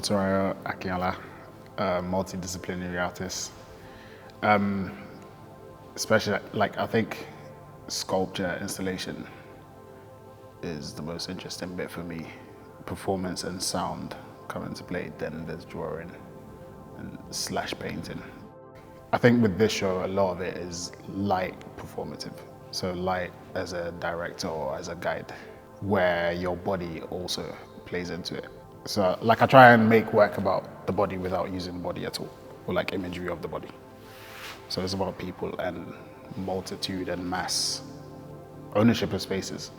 Motunrayo Akinola, a multidisciplinary artist. Especially, I think sculpture installation is the most interesting bit for me. Performance and sound come into play, then there's drawing and slash painting. I think with this show, a lot of it is light performative. So light as a director or as a guide, where your body also plays into it. So I try and make work about the body without using the body at all, or imagery of the body. So it's about people and multitude and mass. Ownership of spaces,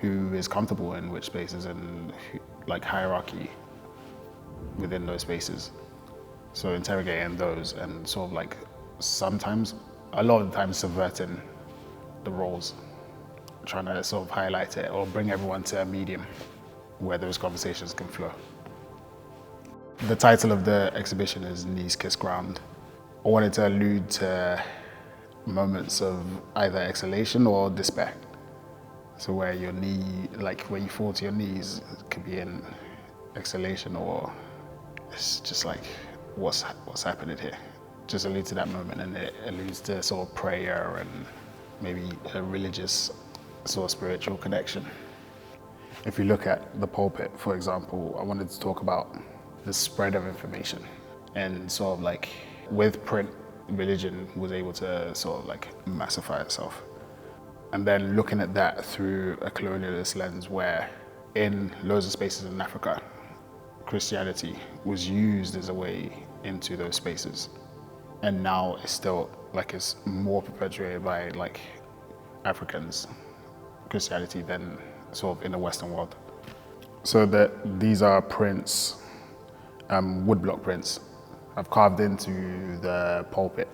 who is comfortable in which spaces and hierarchy within those spaces. So interrogating those and sometimes, a lot of the time subverting the roles, trying to highlight it or bring everyone to a medium where those conversations can flow. The title of the exhibition is Knees Kiss Ground. I wanted to allude to moments of either exhalation or despair. So where your knee, when you fall to your knees, it could be in exhalation or it's just what's happening here. Just allude to that moment, and it alludes to prayer and maybe a religious spiritual connection. If you look at the pulpit, for example, I wanted to talk about the spread of information and with print, religion was able to massify itself. And then looking at that through a colonialist lens where in loads of spaces in Africa, Christianity was used as a way into those spaces. And now it's still it's more perpetuated by Africans, Christianity than in the Western world. So these are prints, woodblock prints. I've carved into the pulpit,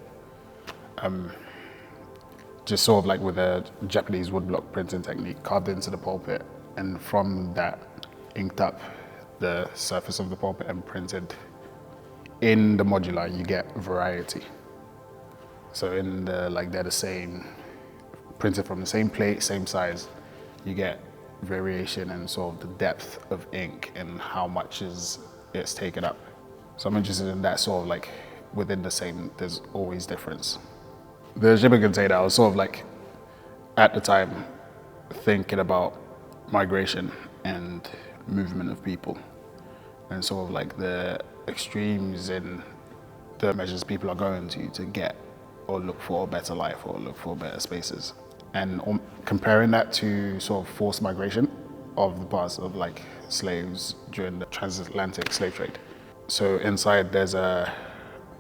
just with a Japanese woodblock printing technique, carved into the pulpit, and from that inked up the surface of the pulpit and printed. In the modular, you get variety. So in the they're the same, printed from the same plate, same size, you get variation and the depth of ink and how much it's taken up. So I'm interested in that within the same, there's always difference. The shipping container, I was at the time thinking about migration and movement of people and the extremes in the measures people are going to get or look for a better life or look for better spaces. And comparing that to forced migration of the past of slaves during the transatlantic slave trade. So inside there's a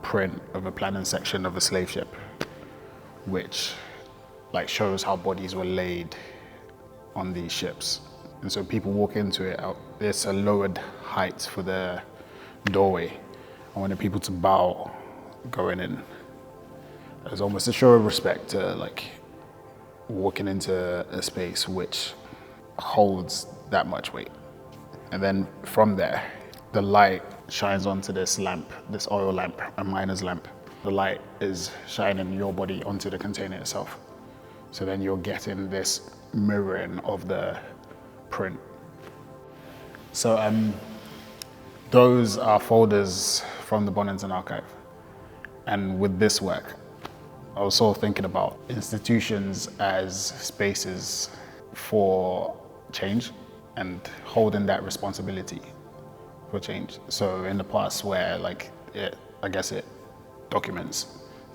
print of a planning section of a slave ship, which shows how bodies were laid on these ships. And so people walk into it, it's a lowered height for the doorway. I wanted people to bow going in. It's almost a show of respect to walking into a space which holds that much weight. And then from there, the light shines onto this lamp, this oil lamp, a miner's lamp. The light is shining your body onto the container itself. So then you're getting this mirroring of the print. So those are folders from the Bonington archive. And with this work, I was thinking about institutions as spaces for change and holding that responsibility for change. So in the past where it documents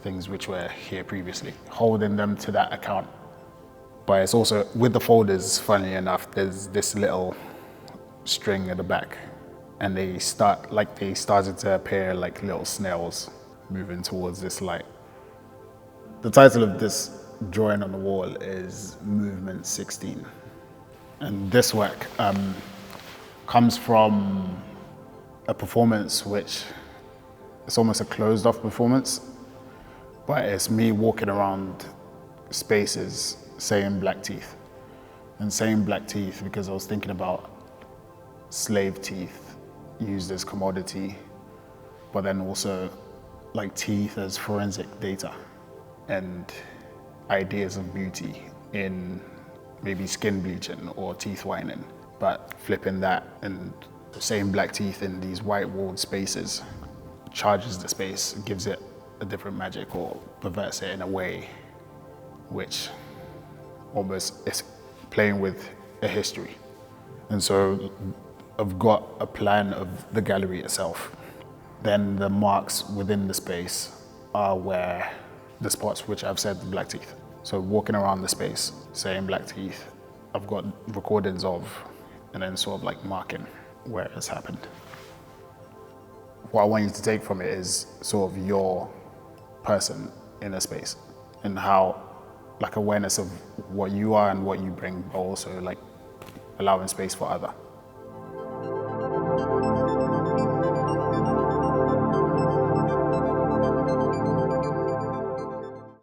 things which were here previously, holding them to that account. But it's also, with the folders, funnily enough, there's this little string at the back and they started to appear like little snails moving towards this light. The title of this drawing on the wall is Movement 16. And this work comes from a performance which it's almost a closed off performance, but it's me walking around spaces saying black teeth. And saying black teeth because I was thinking about slave teeth used as commodity, but then also teeth as forensic data and ideas of beauty in maybe skin bleaching or teeth whitening, but flipping that and Saying black teeth in these white walled spaces charges the space, gives it a different magic, or perverts it in a way which almost is playing with a history. And so I've got a plan of the gallery itself. Then the marks within the space are where the spots which I've said black teeth. So walking around the space, saying black teeth, I've got recordings of, and then sort of like marking where it's happened. What I want you to take from it is sort of your person in a space, and how, like, awareness of what you are and what you bring, but also like allowing space for other.